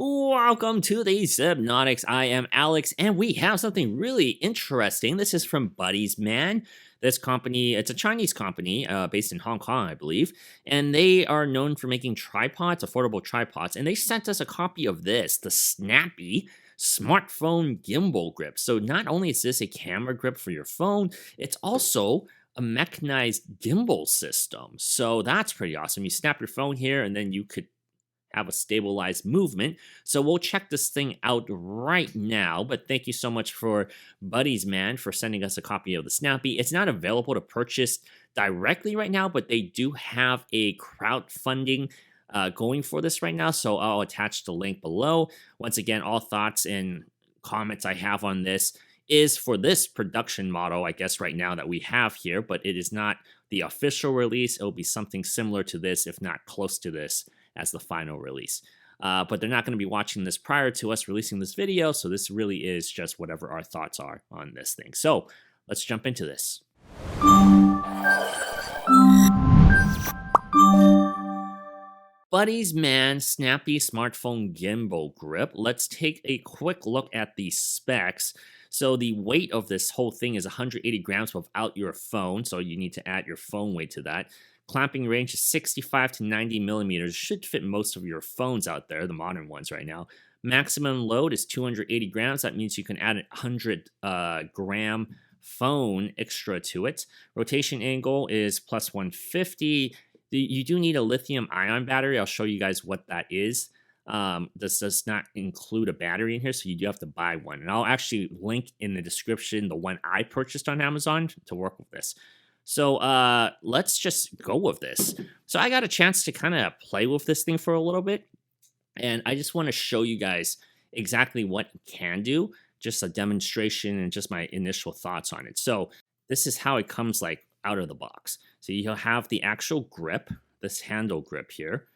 Welcome to the Sypnotix. I am Alex, and we have something really interesting. This is from Buddiesman. This company, it's a Chinese company based in Hong Kong, I believe, and they are known for making tripods, affordable tripods, and they sent us a copy of this, the Snappy smartphone gimbal grip. So not only is this a camera grip for your phone, it's also a mechanized gimbal system. So that's pretty awesome. You snap your phone here, and then you could have a stabilized movement. So we'll check this thing out right now. But thank you so much for Buddiesman for sending us a copy of the Snappy. It's not available to purchase directly right now, but they do have a crowdfunding going for this right now. So I'll attach the link below. Once again, all thoughts and comments I have on this is for this production model, I guess, right now that we have here, but it is not the official release. It'll be something similar to this, if not close to this, as the final release. But they're not going to be watching this prior to us releasing this video, so this really is just whatever our thoughts are on this thing. So let's jump into this. Buddiesman Snappy Smartphone Gimbal Grip. Let's take a quick look at the specs. So the weight of this whole thing is 180 grams without your phone, so you need to add your phone weight to that. Clamping range is 65 to 90 millimeters. Should fit most of your phones out there, the modern ones right now. Maximum load is 280 grams. That means you can add a 100 gram phone extra to it. Rotation angle is plus 150. You do need a lithium ion battery. I'll show you guys what that is. This does not include a battery in here, so you do have to buy one. And I'll actually link in the description the one I purchased on Amazon to work with this. So let's just go with this. So I got a chance to kind of play with this thing for a little bit, and I just want to show you guys exactly what it can do, just a demonstration and just my initial thoughts on it. So this is how it comes like out of the box. So you'll have the actual grip, this handle grip here,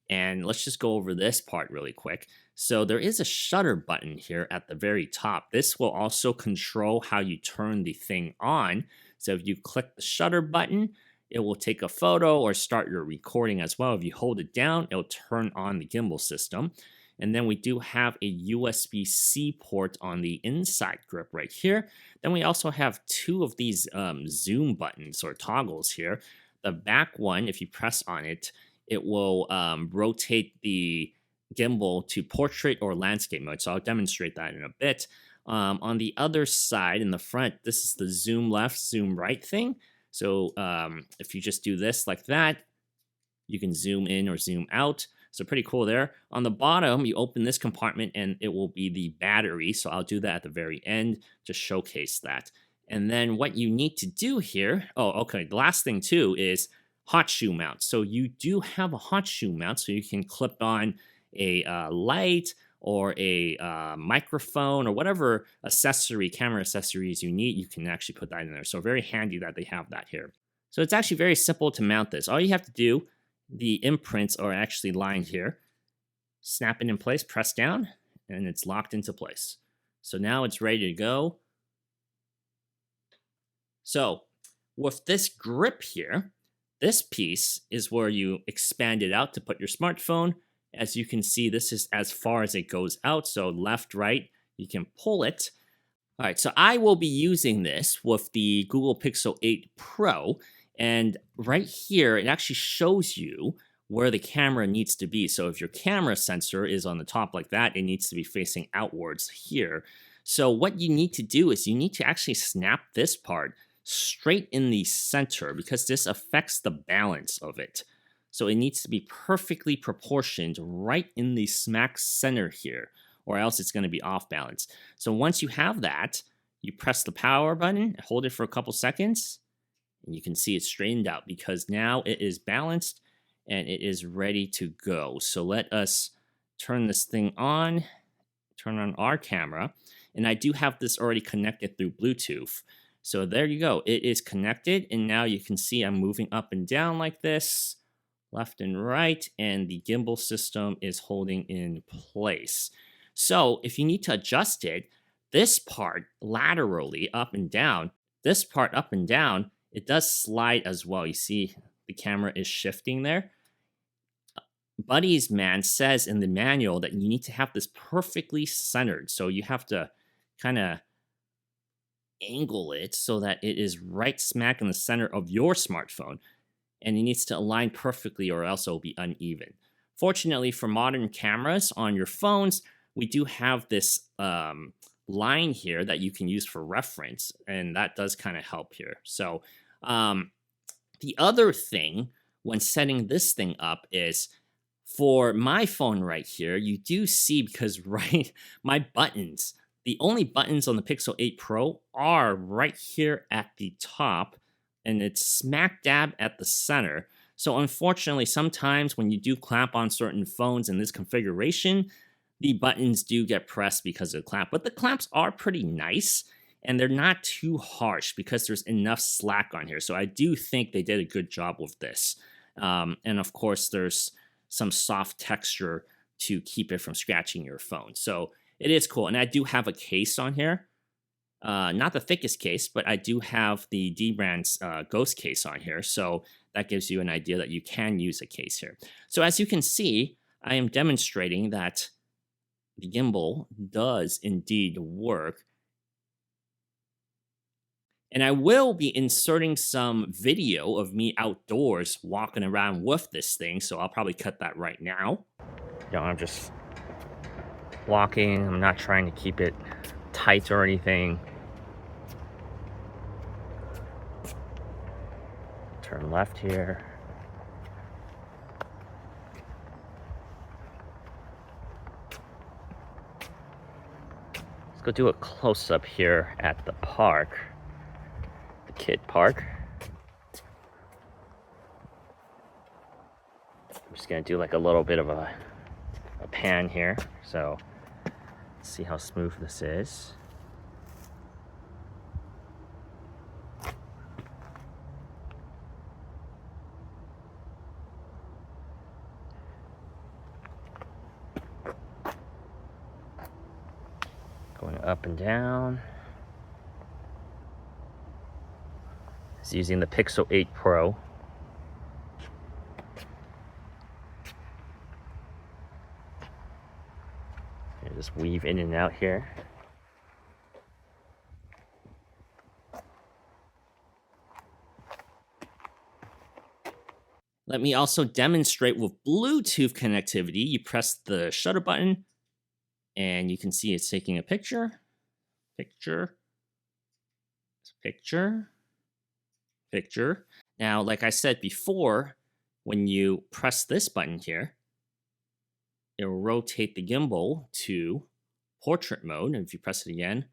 and let's just go over this part really quick. So there is a shutter button here at the very top. This will also control how you turn the thing on. So if you click the shutter button, it will take a photo or start your recording as well. If you hold it down, it'll turn on the gimbal system. And then we do have a USB-C port on the inside grip right here. Then we also have two of these zoom buttons or toggles here. The back one, if you press on it, it will rotate the gimbal to portrait or landscape mode. So I'll demonstrate that in a bit. On the other side, in the front, this is the zoom left, zoom right thing. So if you just do this like that, you can zoom in or zoom out. So pretty cool there. On the bottom, you open this compartment and it will be the battery. So I'll do that at the very end to showcase that. And then what you need to do here, oh, okay, the last thing too is hot shoe mount. So you do have a hot shoe mount, so you can clip on a light or a microphone or whatever accessory, camera accessories you need, you can actually put that in there. So very handy that they have that here. So it's actually very simple to mount this. All you have to do, the imprints are actually lined here. Snap it in place, press down, and it's locked into place. So now it's ready to go. So with this grip here, this piece is where you expand it out to put your smartphone. As you can see, this is as far as it goes out. So left, right, you can pull it. All right, so I will be using this with the Google Pixel 8 Pro. And right here, it actually shows you where the camera needs to be. So if your camera sensor is on the top like that, it needs to be facing outwards here. So what you need to do is you need to actually snap this part straight in the center because this affects the balance of it. So it needs to be perfectly proportioned right in the smack center here, or else it's going to be off balance. So once you have that, you press the power button, hold it for a couple seconds, and you can see it straightened out because now it is balanced and it is ready to go. So let us turn this thing on, turn on our camera. And I do have this already connected through Bluetooth. So there you go. It is connected. And now you can see I'm moving up and down like this, left and right, and the gimbal system is holding in place. So if you need to adjust it, this part laterally up and down, this part up and down, it does slide as well. You see the camera is shifting there. Buddiesman says in the manual that you need to have this perfectly centered. So you have to kind of angle it so that it is right smack in the center of your smartphone. And it needs to align perfectly or else it will be uneven. Fortunately for modern cameras on your phones, we do have this line here that you can use for reference, and that does kind of help here. So the other thing when setting this thing up is for my phone right here, you do see because my buttons, the only buttons on the Pixel 8 Pro are right here at the top, and it's smack dab at the center. So unfortunately, sometimes when you do clamp on certain phones in this configuration, the buttons do get pressed because of the clamp. But the clamps are pretty nice, and they're not too harsh because there's enough slack on here. So I do think they did a good job with this. And of course, there's some soft texture to keep it from scratching your phone. So it is cool. And I do have a case on here. Not the thickest case, but I do have the D-Brand's Ghost case on here. So that gives you an idea that you can use a case here. So as you can see, I am demonstrating that the gimbal does indeed work. And I will be inserting some video of me outdoors walking around with this thing, so I'll probably cut that right now. I'm just walking. I'm not trying to keep it tight or anything. Turn left here. Let's go do a close-up here at the park. The kid park. I'm just gonna do like a little bit of a pan here. So let's see how smooth this is. Going up and down. It's using the Pixel 8 Pro. Just weave in and out here. Let me also demonstrate with Bluetooth connectivity. You press the shutter button, and you can see it's taking a picture, picture, picture, picture. Now, like I said before, when you press this button here, it will rotate the gimbal to portrait mode. And if you press it again,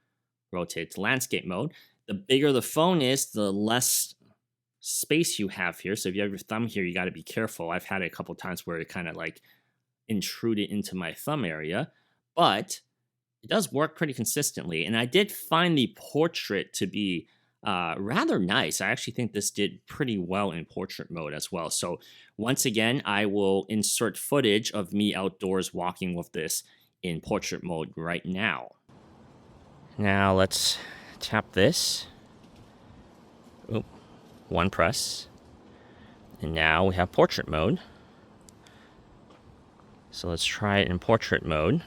rotate to landscape mode. The bigger the phone is, the less space you have here. So if you have your thumb here, you got to be careful. I've had it a couple times where it kind of like intruded into my thumb area, but it does work pretty consistently. And I did find the portrait to be rather nice. I actually think this did pretty well in portrait mode as well. So once again, I will insert footage of me outdoors walking with this in portrait mode right now. Now let's tap this. Oop, one press. And now we have portrait mode. So let's try it in portrait mode.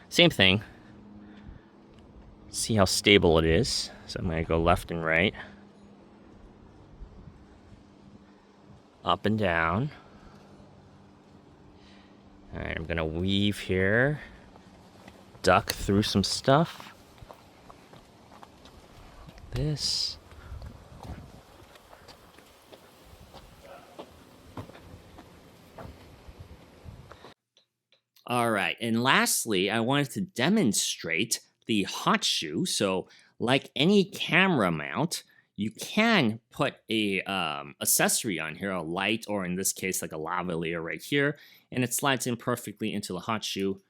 Same thing. See how stable it is. So I'm going to go left and right. Up and down. Alright, I'm going to weave here. Duck through some stuff. Like this. Alright, and lastly, I wanted to demonstrate the hot shoe. So like any camera mount, you can put a accessory on here, a light, or in this case, like a lavalier right here, and it slides in perfectly into the hot shoe.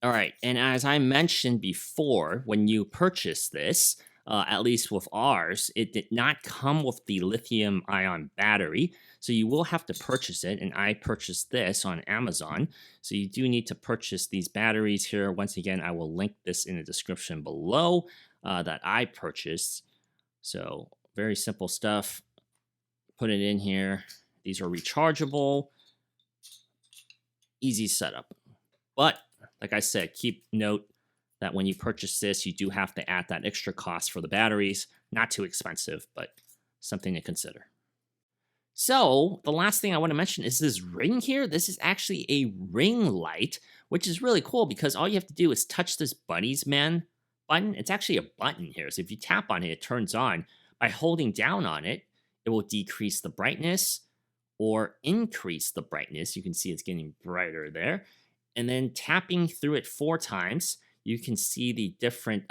All right, and as I mentioned before, when you purchase this, at least with ours, it did not come with the lithium-ion battery, so you will have to purchase it, and I purchased this on Amazon, so you do need to purchase these batteries here. Once again, I will link this in the description below that I purchased. So very simple stuff. Put it in here. These are rechargeable. easy setup. But like I said, keep note that when you purchase this, you do have to add that extra cost for the batteries. Not too expensive, but something to consider. So the last thing I want to mention is this ring here. This is actually a ring light, which is really cool because all you have to do is touch this Buddiesman button. It's actually a button here. So if you tap on it, it turns on. By holding down on it, it will decrease the brightness or increase the brightness. You can see it's getting brighter there. And then tapping through it 4 times, you can see the different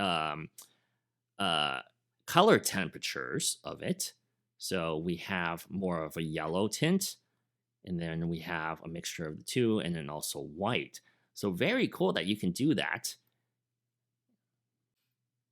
color temperatures of it. So we have more of a yellow tint, and then we have a mixture of the two, and then also white. So very cool that you can do that.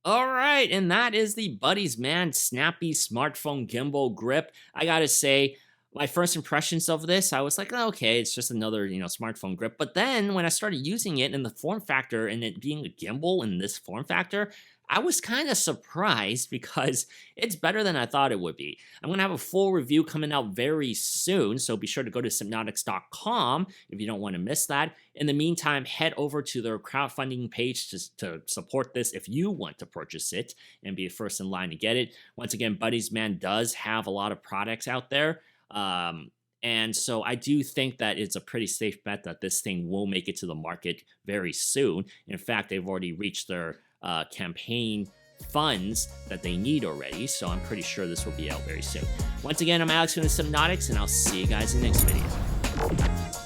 All right, and that is the Buddiesman Snappy smartphone gimbal grip. I gotta say, my first impressions of this, I was like, oh, okay, it's just another, smartphone grip. But then when I started using it in the form factor and it being a gimbal in this form factor, I was kind of surprised because it's better than I thought it would be. I'm going to have a full review coming out very soon, so be sure to go to Sypnotix.com if you don't want to miss that. In the meantime, head over to their crowdfunding page to support this if you want to purchase it and be first in line to get it. Once again, Buddiesman does have a lot of products out there. And so I do think that it's a pretty safe bet that this thing will make it to the market very soon. In fact, they've already reached their campaign funds that they need already, so I'm pretty sure this will be out very soon. Once again, I'm Alex from the Sypnotix, and I'll see you guys in the next video.